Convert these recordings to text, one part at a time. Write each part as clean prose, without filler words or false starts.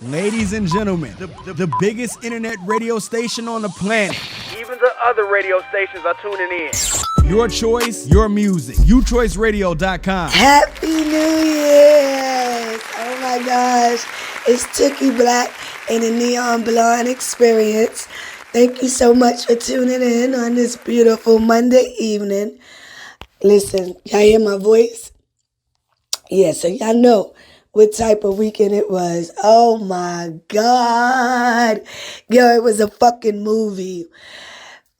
Ladies and gentlemen, the biggest internet radio station on the planet. Even the other radio stations are tuning in. Your choice, your music. UChoiceRadio.com. Happy New Year! Oh my gosh. It's Tookie Black and the Neon Blonde Experience. Thank you so much for tuning in on this beautiful Monday evening. Listen, y'all hear my voice? Yeah, so y'all know what type of weekend it was. Oh my God. Yo, it was a fucking movie.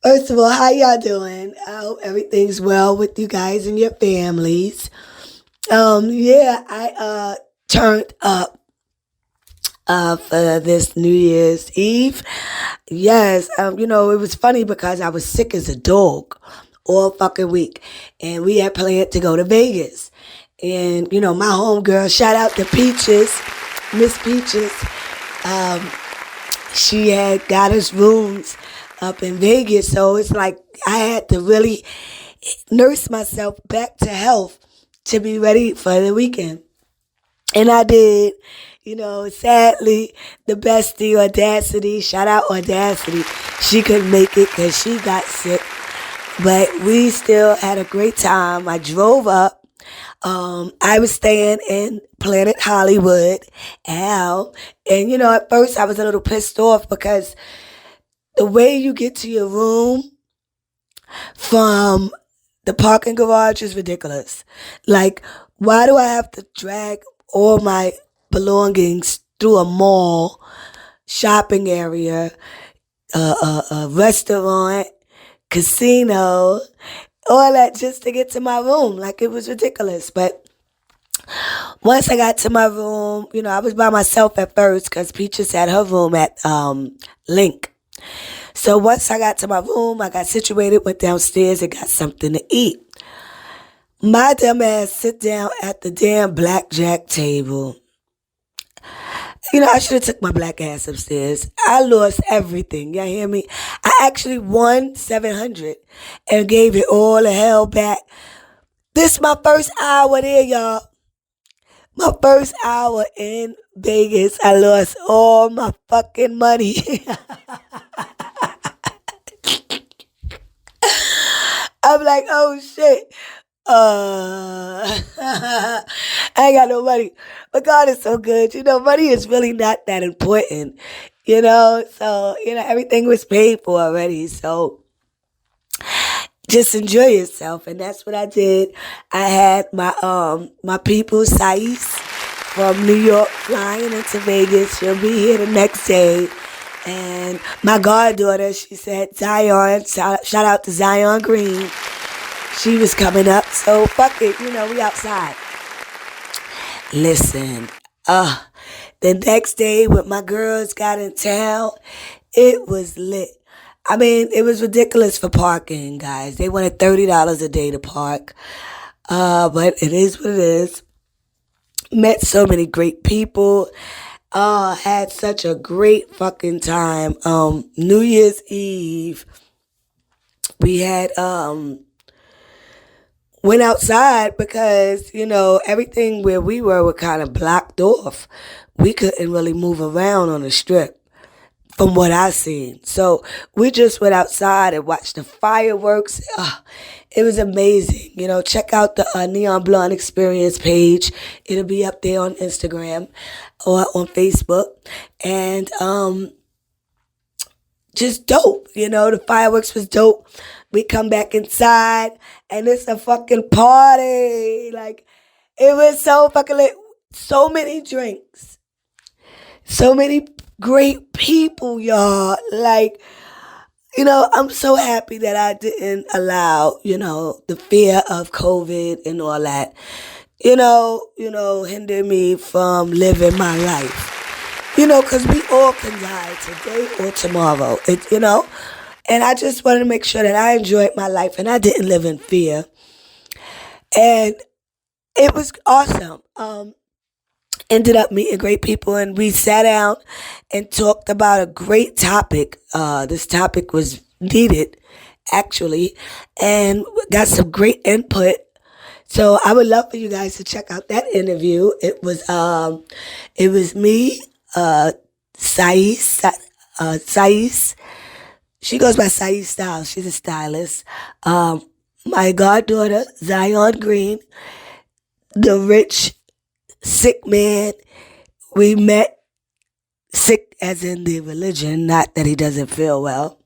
First of all, how y'all doing? I hope everything's well with you guys and your families. I turned up for this New Year's Eve. Yes, it was funny because I was sick as a dog all fucking week. And we had planned to go to Vegas. And, my homegirl, shout out to Peaches, Miss Peaches. She had got us rooms up in Vegas. So it's like I had to really nurse myself back to health to be ready for the weekend. And I did. Sadly, the bestie, Audacity, shout out Audacity, she couldn't make it because she got sick. But we still had a great time. I drove up. I was staying in Planet Hollywood, Al. And, at first I was a little pissed off because the way you get to your room from the parking garage is ridiculous. Like, why do I have to drag all my belongings through a mall, shopping area, a restaurant, casino, all that just to get to my room? Like, it was ridiculous. But once I got to my room, I was by myself at first because Peaches had her room at Link. So once I got to my room, I got situated, went downstairs and got something to eat. My dumb ass sit down at the damn blackjack table. I should have took my black ass upstairs. I lost everything. Y'all hear me? I actually won $700 and gave it all the hell back. This my first hour there, y'all. My first hour in Vegas, I lost all my fucking money. I'm like, oh shit. I ain't got no money. But God is so good. Money is really not that important. So, everything was paid for already. So just enjoy yourself. And that's what I did. I had my people, Saiz, from New York flying into Vegas. She'll be here the next day. And my goddaughter, she said, Zion, shout out to Zion Green. She was coming up, so fuck it, we outside. Listen, the next day when my girls got in town, it was lit. I mean, it was ridiculous for parking, guys. They wanted $30 a day to park, but it is what it is. Met so many great people. Had such a great fucking time. New Year's Eve, we had, went outside because, everything where we were kind of blocked off. We couldn't really move around on the strip from what I seen. So we just went outside and watched the fireworks. It was amazing. Check out the Neon Blonde Experience page. It'll be up there on Instagram or on Facebook. And just dope. The fireworks was dope. We come back inside and it's a fucking party. Like, it was so fucking lit. So many drinks. So many great people, y'all. Like, I'm so happy that I didn't allow, the fear of COVID and all that, hinder me from living my life. Because we all can die today or tomorrow, And I just wanted to make sure that I enjoyed my life and I didn't live in fear. And it was awesome. Ended up meeting great people and we sat down and talked about a great topic. This topic was needed, actually, and got some great input. So I would love for you guys to check out that interview. It was me, Sais. She goes by Sais Styles. She's a stylist. My goddaughter, Zion Green, the rich, sick man. We met sick as in the religion, not that he doesn't feel well.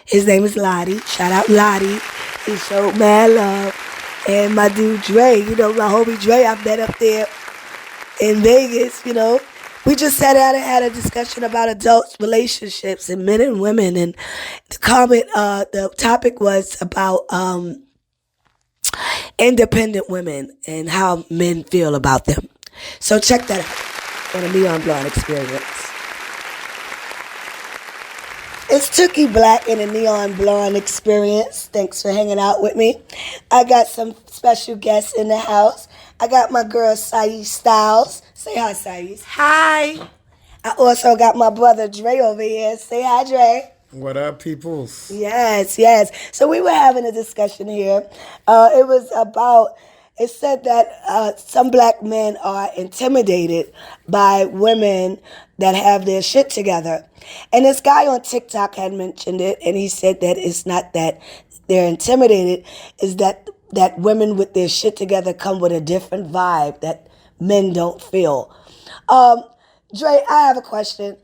His name is Lottie. Shout out Lottie. He showed mad love. And my dude Dre, my homie Dre, I met up there in Vegas, We just sat down and had a discussion about adult relationships and men and women. And the topic was about independent women and how men feel about them. So check that out on a Neon Blonde Experience. It's Tookie Black in a Neon Blonde Experience. Thanks for hanging out with me. I got some special guests in the house. I got my girl, Sais Styles. Say hi, Sais. Hi. I also got my brother, Dre, over here. Say hi, Dre. What up, peoples? Yes. So we were having a discussion here. It said that some black men are intimidated by women that have their shit together. And this guy on TikTok had mentioned it, and he said that it's not that they're intimidated, is that women with their shit together come with a different vibe that men don't feel. Dre, I have a question,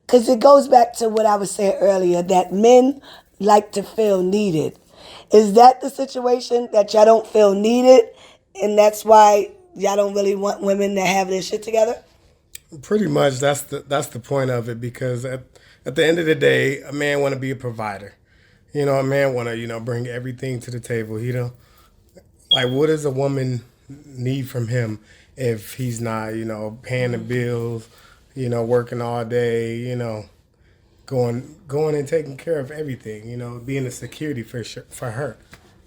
because it goes back to what I was saying earlier, that men like to feel needed. Is that the situation, that y'all don't feel needed, and that's why y'all don't really want women to have their shit together? Pretty much, that's the point of it, because at the end of the day, a man want to be a provider. A man want to, bring everything to the table. Like, what does a woman need from him if he's not, paying the bills, working all day, going and taking care of everything, being a security for her.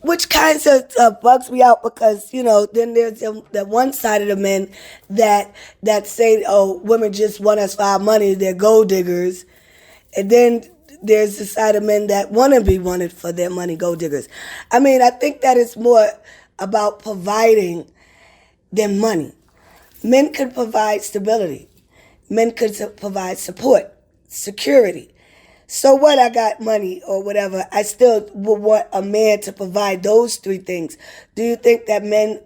Which kind of bugs me out, because, then there's the one side of the men that say, oh, women just want us for our money, they're gold diggers. And then there's the side of men that want to be wanted for their money, gold diggers. I mean, I think that it's more about providing than money. Men could provide stability. Men could provide support, security. So what, I got money or whatever, I still would want a man to provide those three things. Do you think that men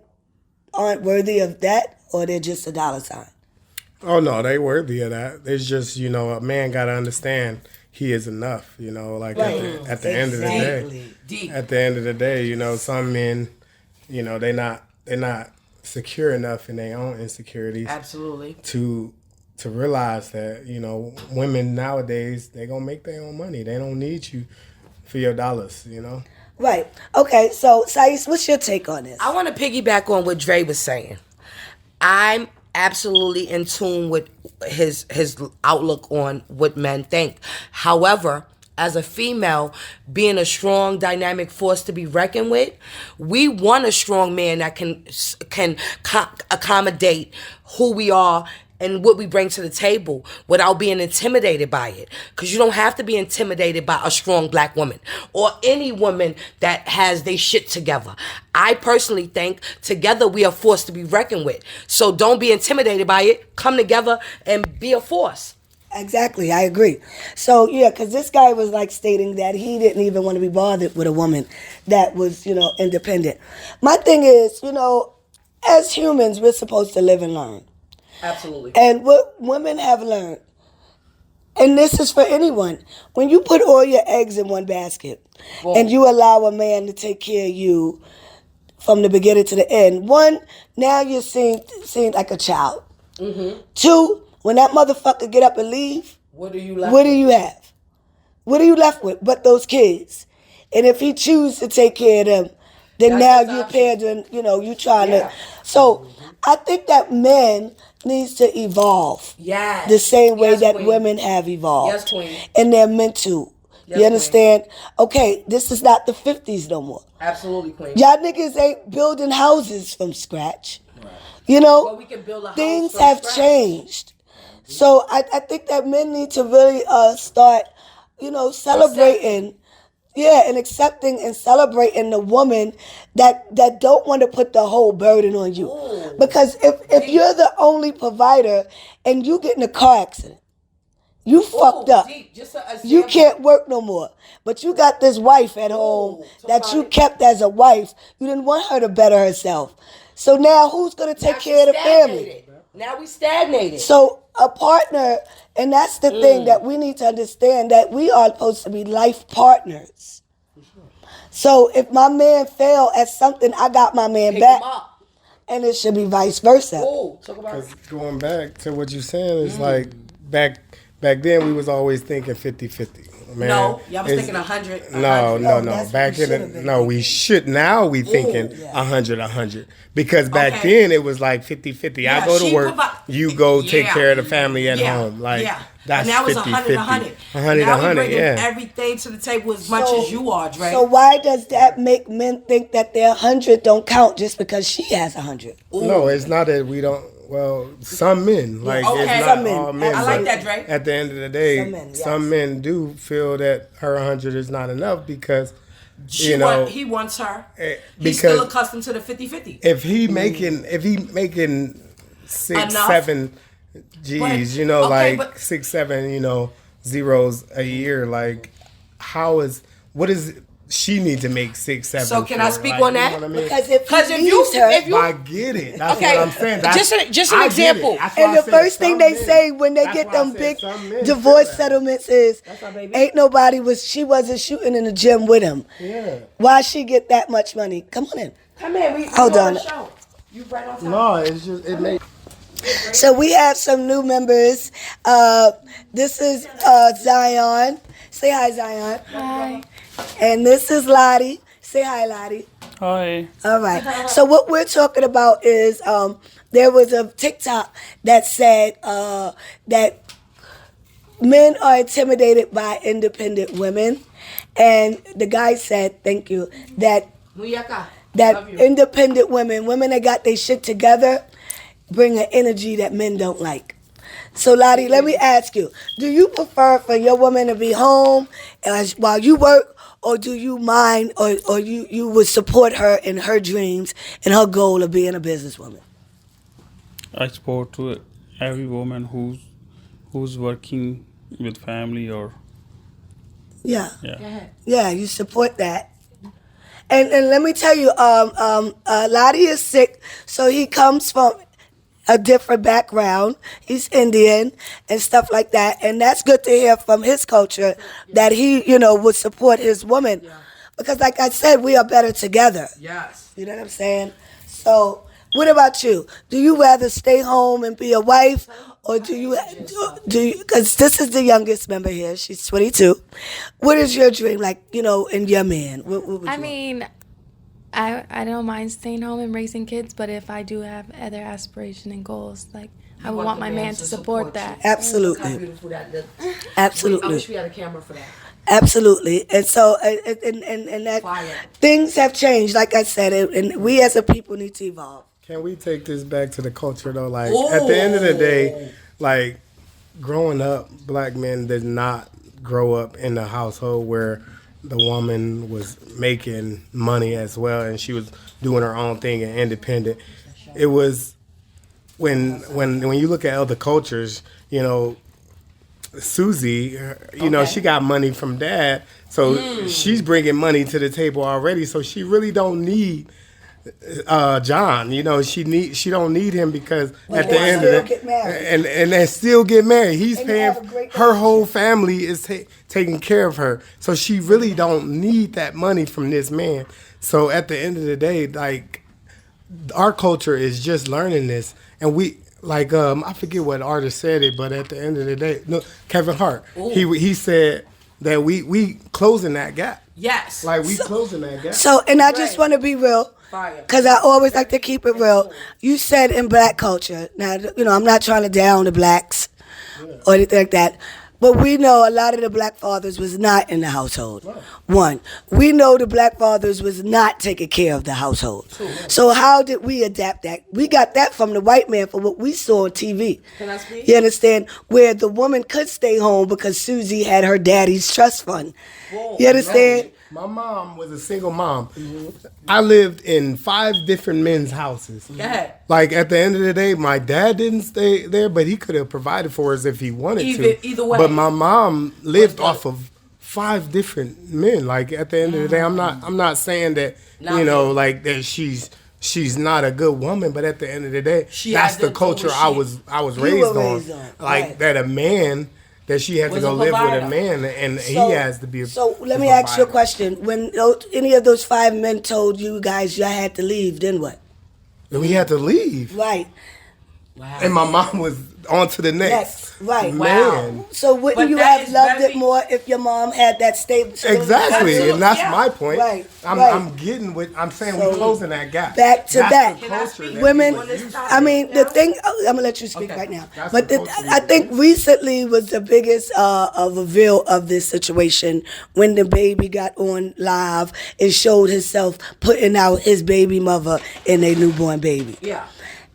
aren't worthy of that, or they're just a dollar sign? Oh, no, they worthy of that. It's just, a man got to understand he is enough, like right. at the end of the day. At the end of the day, some men, they're not secure enough in their own insecurities. Absolutely. To realize that, women nowadays, they're going to make their own money. They don't need you for your dollars, Right. Okay, so, Sais, what's your take on this? I want to piggyback on what Dre was saying. I'm absolutely in tune with his outlook on what men think. However, as a female, being a strong, dynamic force to be reckoned with, we want a strong man that can accommodate who we are and what we bring to the table without being intimidated by it. Because you don't have to be intimidated by a strong black woman or any woman that has their shit together. I personally think together we are a force to be reckoned with. So don't be intimidated by it. Come together and be a force. Exactly, I agree. So, yeah, because this guy was like stating that he didn't even want to be bothered with a woman that was, independent. My thing is, as humans, we're supposed to live and learn. Absolutely. And what women have learned, and this is for anyone, when you put all your eggs in one basket and you allow a man to take care of you from the beginning to the end, one, now you're seen like a child. Mm-hmm. Two, when that motherfucker get up and leave, what do you have? What are you left with but those kids? And if he chooses to take care of them, then that's now you're parenting, you trying to. So I think that men needs to evolve. Yes. The same way that queen. Women have evolved. Yes, queen. And they're meant to. Yes, you understand? Queen. Okay, this is not the 50s no more. Absolutely, queen. Y'all niggas ain't building houses from scratch. Right. Well, we can build a house things have scratch. Changed. So I think that men need to really start, celebrating. Yeah, and accepting and celebrating the woman that don't want to put the whole burden on you. Ooh. Because if you're the only provider and you get in a car accident, You fucked up. Deep. Just an example. You can't work no more. But you got this wife at home that you kept as a wife. You didn't want her to better herself. So now who's going to take care of the family? Now we stagnated. So a partner, and that's the thing that we need to understand, that we are supposed to be life partners. So if my man failed at something, I got my man back. And it should be vice versa. Talk about it. Going back to what you're saying, it's like back then we was always thinking 50-50. Man, no, y'all was thinking 100. No. Back in we should. Now we thinking 100. Because back then it was like 50-50. I go to work, you go take care of the family at home. Like that's 50-50. 100. Yeah. Everything to the table as much as you are, Dre. So why does that make men think that their 100 don't count just because she has 100? No, it's not that we don't. Well, some men, like it's not all men. I like that, Dre. At the end of the day, some men do feel that her 100 is not enough because he wants her. He's still accustomed to the 50-50. If he making 6-7 G's, like 6-7, zeros a year, like what is she need to make 6-7? So can I speak on that? You know what I mean? Because if you I get it. That's what I'm saying. Just an example. And the first thing they say when they get them big divorce settlements is, ain't nobody she wasn't shooting in the gym with him. Yeah. Why she get that much money? Come on in. Come in. Hold on. You right on time. No, it's just it makes. So we have some new members. This is Zion. Say hi, Zion. Hi. And this is Lottie. Say hi, Lottie. Hi. All right. So what we're talking about is there was a TikTok that said that men are intimidated by independent women. And the guy said, thank you, that independent women that got their shit together, bring an energy that men don't like. So Lottie, let me ask you, do you prefer for your woman to be home while you work, or do you mind, or you would support her in her dreams and her goal of being a businesswoman? I support to every woman who's working with family or yeah, you support that. And let me tell you, Lottie is sick, so he comes from a different background. He's Indian and stuff like that, and that's good to hear from his culture that he, would support his woman, because like I said, we are better together. Yes. You know what I'm saying? So, what about you? Do you rather stay home and be a wife, or do you? Because this is the youngest member here. She's 22. What is your dream, like, in your man? What would you mean, I don't mind staying home and raising kids, but if I do have other aspirations and goals, like I would want my man to support that. Absolutely. How beautiful that looks. Absolutely. I wish we had a camera for that. Absolutely. And so, and that things have changed, like I said, and we as a people need to evolve. Can we take this back to the culture though? Like at the end of the day, like growing up, black men did not grow up in a household where the woman was making money as well, and she was doing her own thing and independent. It was when you look at other cultures, Susie, she got money from dad, so she's bringing money to the table already. So she really don't need John. She don't need him, because at the end of it, and they still get married. He's paying. Her whole family is taking care of her, so she really don't need that money from this man. So at the end of the day, like our culture is just learning this, and we. Like I forget what artist said it, but at the end of the day, no, Kevin Hart, he said that we closing that gap. Yes, like we closing that gap. So, and I just want to be real, because I always like to keep it real. You said in black culture. Now, I'm not trying to down the blacks or anything like that, but we know a lot of the black fathers was not in the household. One, we know the black fathers was not taking care of the household. So how did we adapt that? We got that from the white man for what we saw on TV. Can I speak? You understand? Where the woman could stay home because Susie had her daddy's trust fund. You understand? My mom was a single mom. I lived in 5 different men's houses. Yeah. Like at the end of the day, my dad didn't stay there, but he could have provided for us if he wanted to. Either way. But my mom lived off of 5 different men. Like at the end of the day, I'm not saying that like that she's not a good woman, but at the end of the day, that's the culture I was raised on. Like that a man. That she had to go live with a man, and he has to be a So let me ask you a question. When any of those 5 men told you guys y'all had to leave, then what? And we had to leave. Right. Wow. And my mom was on to the next. Right. Man. Wow. So wouldn't you have loved it more if your mom had that stable? Exactly, and that's my point. Right. I'm getting what I'm saying. We're closing that gap. Back to back. Women, I mean, now? the thing, I'm going to let you speak right now. That's But the culture I think recently was the biggest reveal of this situation when the baby got on live and showed himself putting out his baby mother and their newborn baby. Yeah.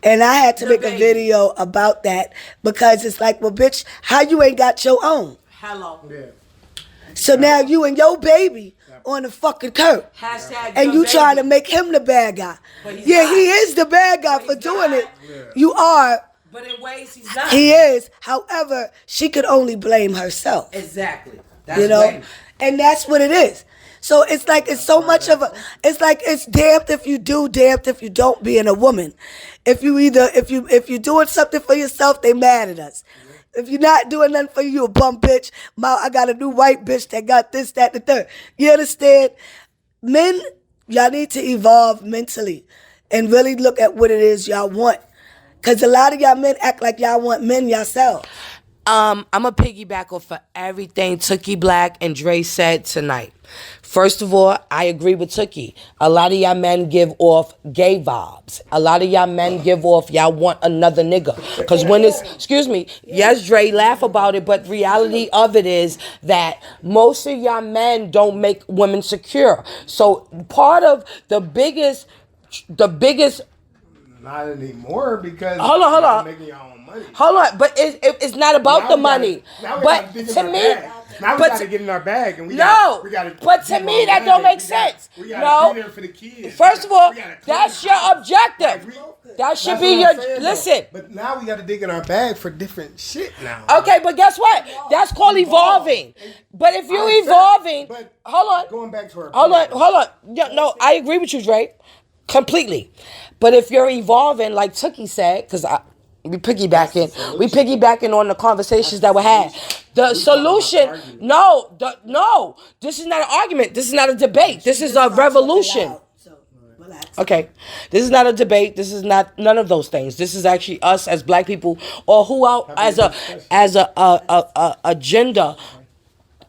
And I had to make a video about that because it's like, well, bitch, how you ain't got your own? Hello. Yeah. So now you and your baby on the fucking curb. Hashtag And you trying to make him the bad guy. Yeah, not. he is the bad guy for doing it. You are. But in ways he's not. He is. However, she could only blame herself. Exactly. That's You know? blame. And that's what it is. So it's like it's so much of a it's like it's damned if you do, damned if you don't being a woman. If you doing something for yourself, they mad at us. If you're not doing nothing for you, you a bum bitch. I got a new white bitch that got this, that, the third. You understand? Men, y'all need to evolve mentally and really look at what it is y'all want. Because a lot of y'all men act like y'all want men yourselves. I'm a piggyback off of everything Tookie Black and Dre said tonight. First of all, I agree with Tookie. A lot of y'all men give off gay vibes. A lot of y'all men give off y'all want another nigga. Because when it's, yes, Dre, laugh about it, but reality of it is that most of y'all men don't make women secure. So part of the biggest Not anymore because hold on. you're making your own money. Hold on, but it's not about the money. But to me, now we gotta get in our bag and we no. gotta But to me, that don't make sense. We gotta be there for the kids. First of all, that's your objective. That should be your listen. But now we gotta dig in our bag for different shit now. Okay, but guess what? That's called evolving. But if you're evolving, hold on. Going back to our hold on. Yeah, no, I agree with you, Dre, completely. But if you're evolving, like Tookie said, because we piggybacking on the conversations that were had. The solution, no, this is not an argument. This is not a debate. This is a revolution. Okay, this is not a debate. This is not none of those things. This is actually us as black people, or who out as a agenda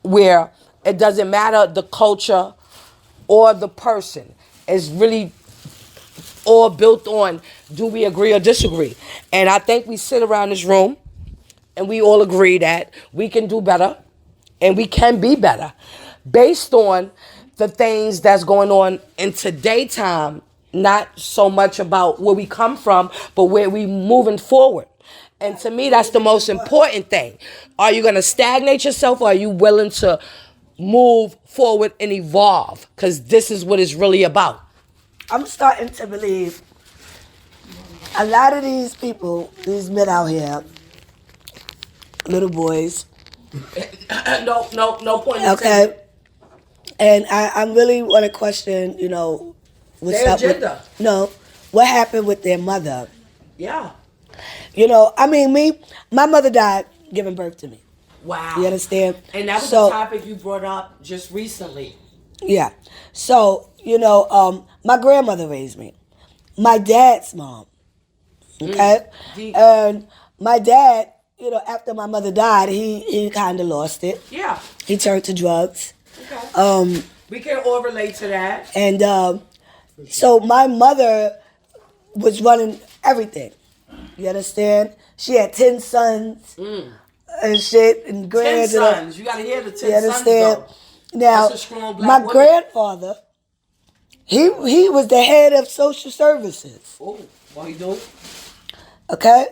where it doesn't matter the culture or the person. It's really all built on do we agree or disagree. And I think we sit around this room and we all agree that we can do better and we can be better based on the things that's going on in today's time, not so much about where we come from, but where we moving forward. And to me, that's the most important thing. Are you going to stagnate yourself, or are you willing to move forward and evolve? Because this is what it's really about. I'm starting to believe a lot of these people, these men out here, little boys. No point. Okay. And I really want to question, what's Their up agenda. What happened with their mother? Yeah. My mother died giving birth to me. Wow. You understand? And that was the topic you brought up just recently. Yeah. So, my grandmother raised me. My dad's mom. Okay? And my dad, after my mother died, he kind of lost it. Yeah. He turned to drugs. Okay. We can all relate to that. And so my mother was running everything. You understand? She had 10 sons and shit and 10 sons. You got to hear the 10 you understand? sons, though. Now, That's a strong black my woman. grandfather, he was the head of social services. Oh, what he do? Okay?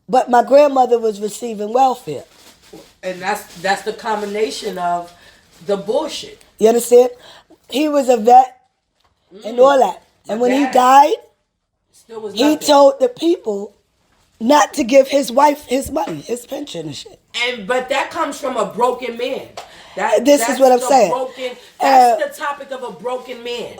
But my grandmother was receiving welfare. And that's the combination of the bullshit. You understand? he was a vet and all that. And when he died, he told the people not to give his wife his money, his pension and shit. But that comes from a broken man. This is what I'm saying. That's the topic of a broken man.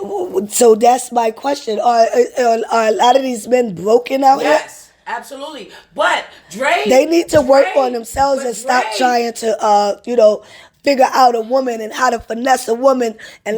So that's my question. Are a lot of these men broken out here? Yes, absolutely. But Dre, they need to work on themselves and stop trying to, figure out a woman and how to finesse a woman and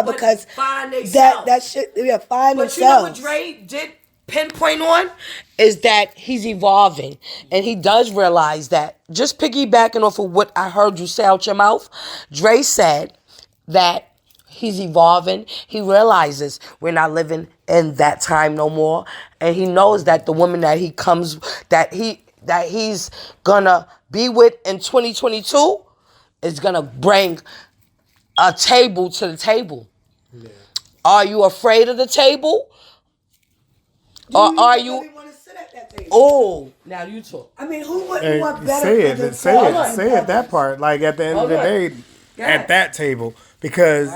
because that shit, find themselves. But you know what Dre did pinpoint on is that he's evolving, and he does realize that. Just piggybacking off of what I heard you say out your mouth, Dre said that he's evolving. He realizes we're not living in that time no more, and he knows that the woman that he's gonna be with in 2022 is gonna bring a table to the table. Yeah. Are you afraid of the table? Or are you? Really want to sit at that table? Oh, now you talk. I mean, who wouldn't want better? Say it. That part. Like at the end of the day, at that table, because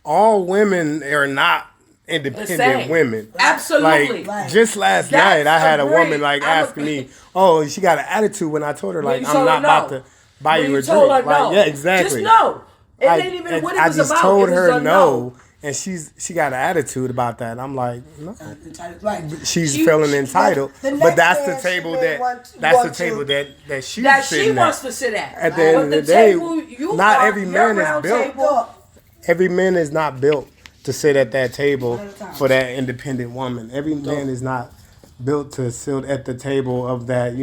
all women are not independent women. Absolutely. Like just last night, I had a woman asking me, "Oh, she got an attitude," when I told her I'm not about to buy you a drink. Like, yeah, exactly. Just no. It ain't even what it was about. I just told her no. And she got an attitude about that. I'm like, no. She's feeling entitled. But that's the table that she wants to sit at. At the end of the day, not every man is built. Every man is not built to sit at that table for that independent woman. Every man is not built to sit at the table of that,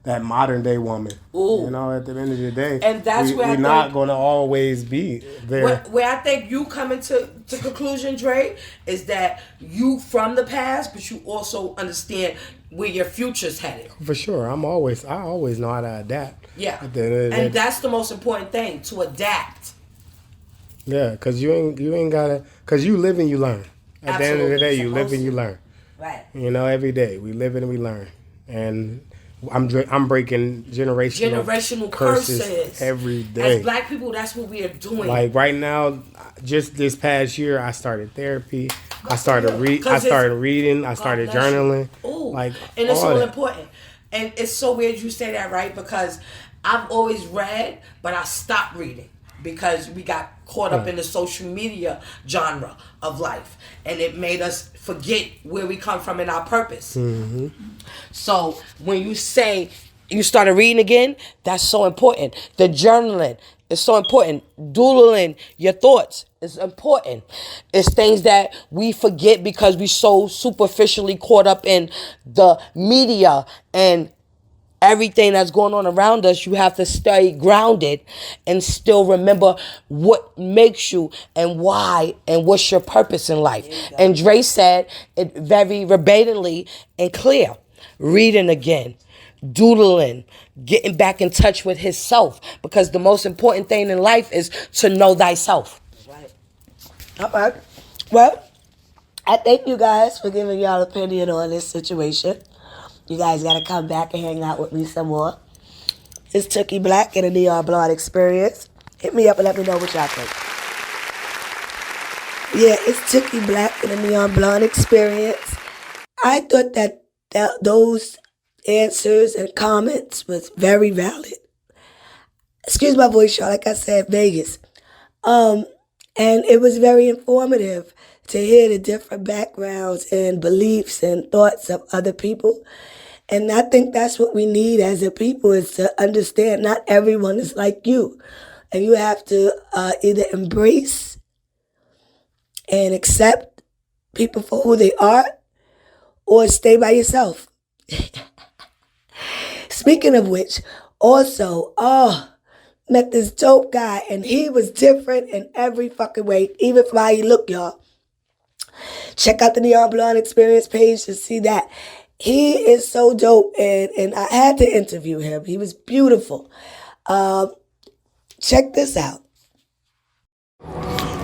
that modern day woman. Ooh. At the end of the day, and that's where we're not going to always be there. Where I think you coming to conclusion, Dre, is that you from the past, but you also understand where your future's headed. For sure, I always know how to adapt. Yeah, and that's the most important thing, to adapt. Yeah, because you ain't gotta, because you live and you learn. At the end of the day, you live and you learn. Right. Every day we live and we learn, and I'm breaking generational curses every day. As Black people, that's what we are doing. Like right now, just this past year, I started therapy. I started reading. I started journaling. Ooh. And it's so important. And it's so weird you say that, right? Because I've always read, but I stopped reading because we got caught up in the social media genre of life, and it made us forget where we come from and our purpose. Mm-hmm. So when you say you started reading again, that's so important. The journaling is so important. Doodling your thoughts is important. It's things that we forget because we so superficially caught up in the media and everything that's going on around us. You have to stay grounded and still remember what makes you and why and what's your purpose in life. And Dre said it very verbatimly and clear. Reading again, doodling, getting back in touch with himself, because the most important thing in life is to know thyself. Right. All right. Well, I thank you guys for giving y'all opinion on this situation. You guys got to come back and hang out with me some more. It's Tookie Black and a Neon Blonde Experience. Hit me up and let me know what y'all think. Yeah, it's Tookie Black and a Neon Blonde Experience. I thought that those answers and comments was very valid. Excuse my voice, y'all. Like I said, Vegas. And it was very informative to hear the different backgrounds and beliefs and thoughts of other people. And I think that's what we need as a people, is to understand not everyone is like you. And you have to either embrace and accept people for who they are or stay by yourself. Speaking of which, also, met this dope guy, and he was different in every fucking way, even from how he looked, y'all. Check out the Neon Blonde Experience page to see that. He is so dope, and I had to interview him. He was beautiful. Check this out.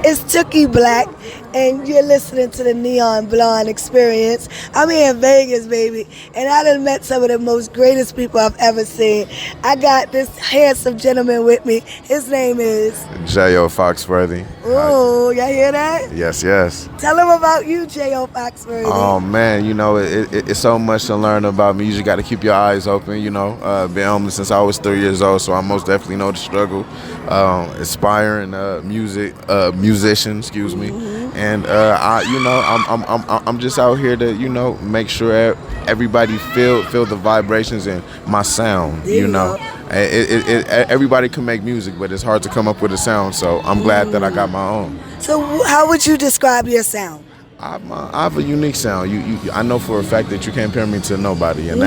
It's Tookie Black and you're listening to the Neon Blonde Experience. I'm here in Vegas, baby, and I done met some of the most greatest people I've ever seen. I got this handsome gentleman with me. His name is J.O. Foxworthy. Oh, y'all hear that? Yes, yes. Tell him about you, J.O. Foxworthy. Oh, man, you know, it's so much to learn about me. You just got to keep your eyes open, you know. Been homeless since I was 3 years old, so I most definitely know the struggle. Aspiring musician, excuse me. And, I'm just out here to, you know, make sure everybody feel the vibrations in my sound, you know. Everybody can make music, but it's hard to come up with a sound, so I'm glad that I got my own. So how would you describe your sound? I have a unique sound. I know for a fact that you can't compare me to nobody, and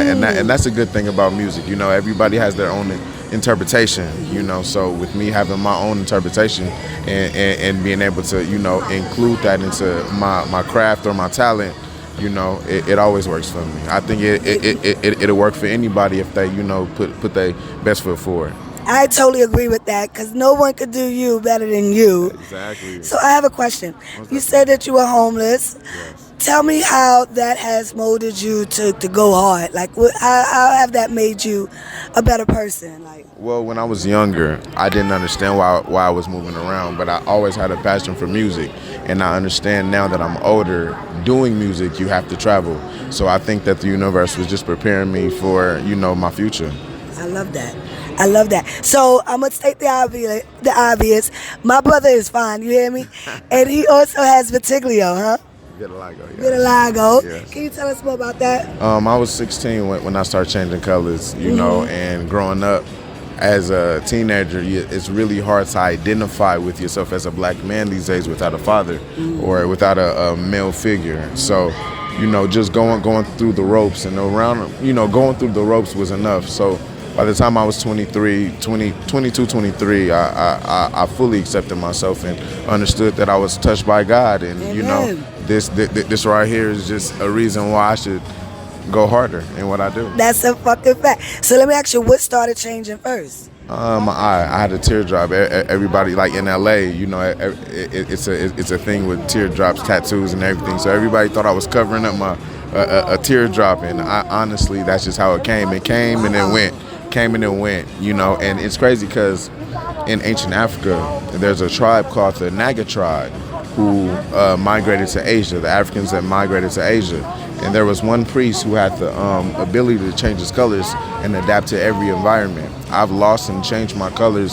that's a good thing about music. You know, everybody has their own interpretation. You know, so with me having my own interpretation and being able to, you know, include that into my craft or my talent, you know, it always works for me. I think it'll work for anybody if they, you know, put their best foot forward. I totally agree with that because no one could do you better than you. Exactly. So I have a question. You said that you were homeless. Yes. Tell me how that has molded you to go hard. Like, how have that made you a better person? Like, well, when I was younger, I didn't understand why I was moving around, but I always had a passion for music. And I understand now that I'm older, doing music, you have to travel. So I think that the universe was just preparing me for, you know, my future. I love that. I love that. So I'm going to state the obvious. My brother is fine, you hear me? And he also has Vitiglio, huh? Vitiligo, yes. Vitiligo. Yes. Can you tell us more about that? I was 16 when I started changing colors, you know, and growing up as a teenager, it's really hard to identify with yourself as a black man these days without a father or without a male figure. So, you know, just going through the ropes and around, you know, going through the ropes was enough. So by the time I was 23, I fully accepted myself and understood that I was touched by God. And, you know, this right here is just a reason why I should go harder in what I do. That's a fucking fact. So let me ask you, what started changing first? My eye. I had a teardrop. Everybody, like in LA, you know, it's a thing with teardrops, tattoos, and everything. So everybody thought I was covering up my a teardrop, and honestly, that's just how it came. It came and it went. Came and it went, you know. And it's crazy because in ancient Africa, there's a tribe called the Naga tribe who migrated to Asia, the Africans that migrated to Asia. And there was one priest who had the ability to change his colors and adapt to every environment. I've lost and changed my colors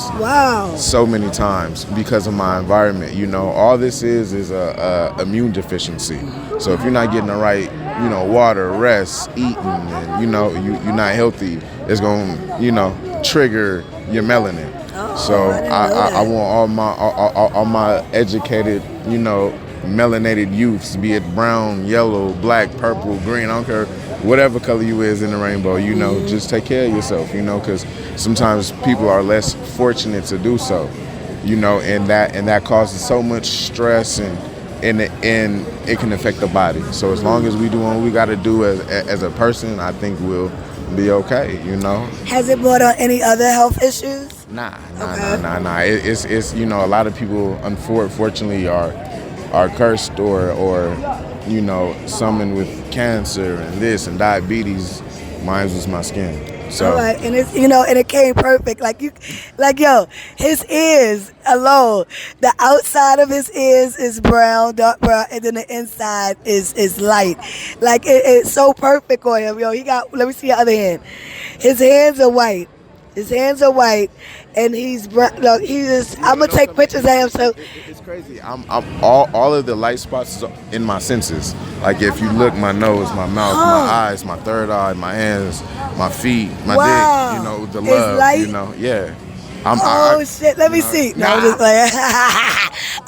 so many times because of my environment. You know, all this is a immune deficiency. So if you're not getting the right, you know, water, rest, eating, and, you know, you're not healthy, it's going to, you know, trigger your melanin. So I want all my educated, you know, melanated youths, be it brown, yellow, black, purple, green, I don't care, whatever color you is in the rainbow, you know, just take care of yourself, you know, because sometimes people are less fortunate to do so, you know, and that causes so much stress and it can affect the body. So as long as we do what we got to do as a person, I think we'll be okay, you know. Has it brought on any other health issues? Nah. It's you know, a lot of people unfortunately are cursed or you know, summoned with cancer and this and diabetes. Mine was my skin. So all right, and it's, you know, and it came perfect. Like yo, his ears alone, the outside of his ears is brown, dark brown, and then the inside is light. Like it's so perfect on him, yo. He got, let me see your other hand. His hands are white. And he's brown. Look, I'm gonna take pictures of him. So it's crazy. I'm all of the light spots is in my senses. Like if you look, my nose, my mouth, my eyes, my third eye, my hands, my feet, my dick. You know, the love. Light? You know, yeah. Shit. Let me see. No, I'm just like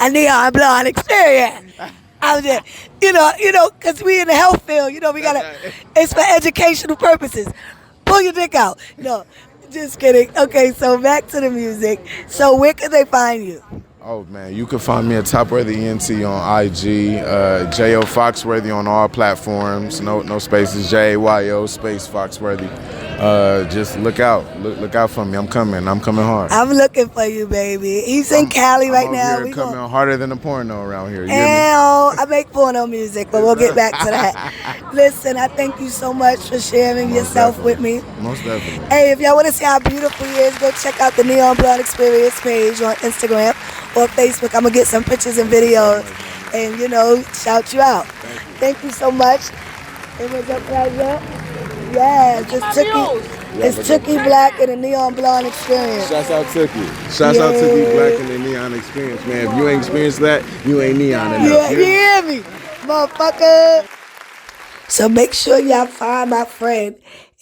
a Neon Blonde Experience. I'm just, you know, because we in the health field. You know, we gotta. It's for educational purposes. Pull your dick out. No. Just kidding. Okay, so back to the music. So where can they find you? Oh man, you can find me at Topworthy ENT on IG, J.O. Foxworthy on all platforms. No spaces, J-A-Y-O space Foxworthy. Just look out for me. I'm coming hard. I'm looking for you, baby. He's in Cali right now. Here coming harder than a porno around here. I make porno music, but we'll get back to that. Listen, I thank you so much for sharing yourself with me. Most definitely. Hey, if y'all want to see how beautiful he is, go check out the Neon Blonde Experience page on Instagram or Facebook. I'm going to get some pictures and videos and, shout you out. Thank you so much. It was a pleasure. Yes, it's Tookie Black and the Neon Blonde Experience. Shouts out Tookie. Shouts out Tookie Black and the Neon Experience, man. If you ain't experienced that, you ain't neon enough. Yeah, you hear me, motherfucker. So make sure y'all find my friend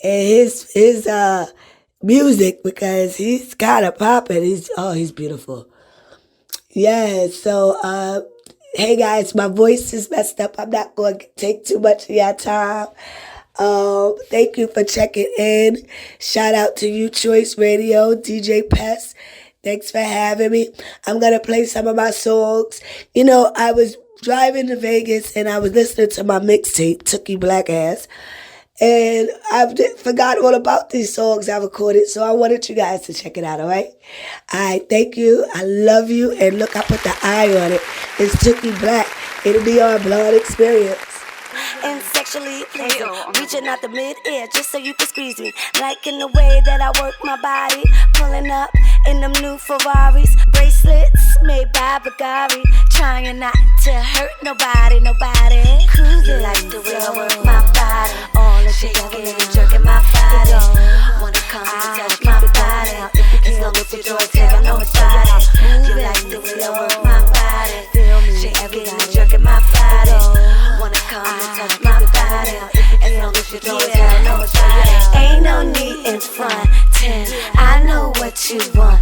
and his music because he's kind of popping. He's beautiful. Yeah, so hey guys, my voice is messed up. I'm not going to take too much of your time. Thank you for checking in. Shout out to UChoice Radio, DJ Pest. Thanks for having me. I'm going to play some of my songs. I was driving to Vegas and I was listening to my mixtape, Tookie Black Ass. And I forgot all about these songs I recorded, so I wanted you guys to check it out, all right? Thank you. I love you. And look, I put the I on it. It's Tookie Black. It'll be our Blonde Experience. And sexually pleasing, reaching out the mid-air just so you can squeeze me. Liking the way that I work my body, pulling up in them new Ferraris, bracelets made by Bulgari, trying not to hurt nobody. Cruising like the way I work my body, all the shaking and jerking my body. Wanna come and touch my body, as long as you don't tell nobody. You like the way I work my body, shaking and jerking my body. Wanna come and touch my body, as long as you don't tell nobody. Ain't no need in frontin', I know what you want.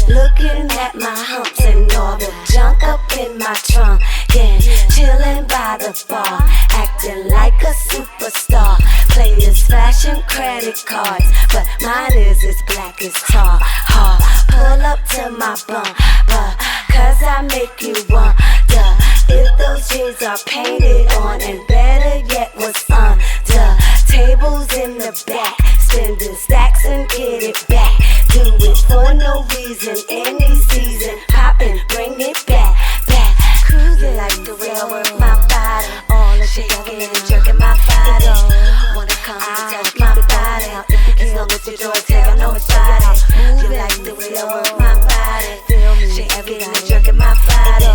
Looking at my humps and all the junk up in my trunk, and chillin' by the bar, acting like a superstar. Players flashing credit cards, but mine is as black as tar. Pull up to my bumper, cause I make you wonder if those J's are painted on, and better yet what's under. Tables in the back, spending stacks and get it back. Do it for no reason, any season. Poppin', bring it back. Cruising like the way I work my body, all the shaking and jerking my body. Wanna come and touch my body, as long as you don't tell nobody. You like the way I work my body, shaking and jerking my body.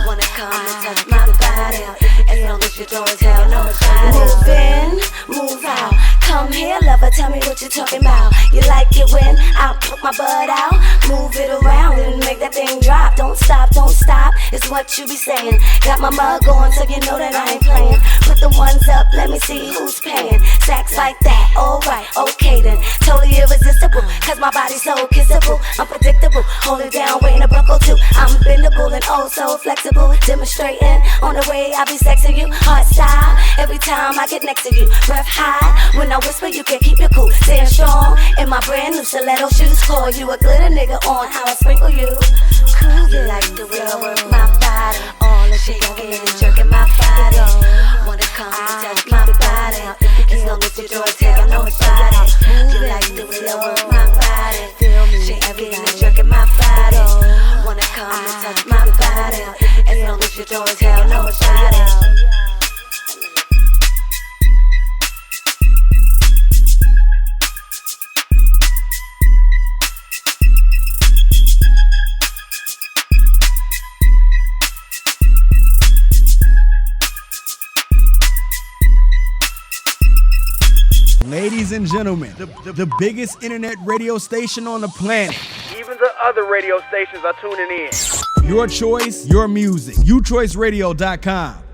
Wanna come and touch my body, as long as you don't tell nobody. Move in, move out. Come here, lover, tell me what you're talking about. You like it when I put my butt out? Move it around and make that thing drop. Don't stop, it's what you be saying. Got my mug on so you know that I ain't playing. Put the ones up, let me see who's paying. Sex like that, alright, okay then. Totally irresistible, cause my body's so kissable. Unpredictable, hold it down, waiting to buckle too. I'm bendable and oh so flexible. Demonstrating on the way I be sexing you. Hard style, every time I get next to you. Breath high, when I whisper you can keep your cool. Staying strong in my brand new stiletto shoes. Call you a glitter nigga on how I sprinkle you. Cruising like the way I work my body, all the shaking and jerking my body. Wanna come and touch my body, as long as you don't tell nobody. You like the way I work my body, shaking and jerking my body. Wanna come and touch my body, as long as you don't tell nobody. Ladies and gentlemen, the biggest internet radio station on the planet. Even the other radio stations are tuning in. Your choice, your music. UChoiceRadio.com.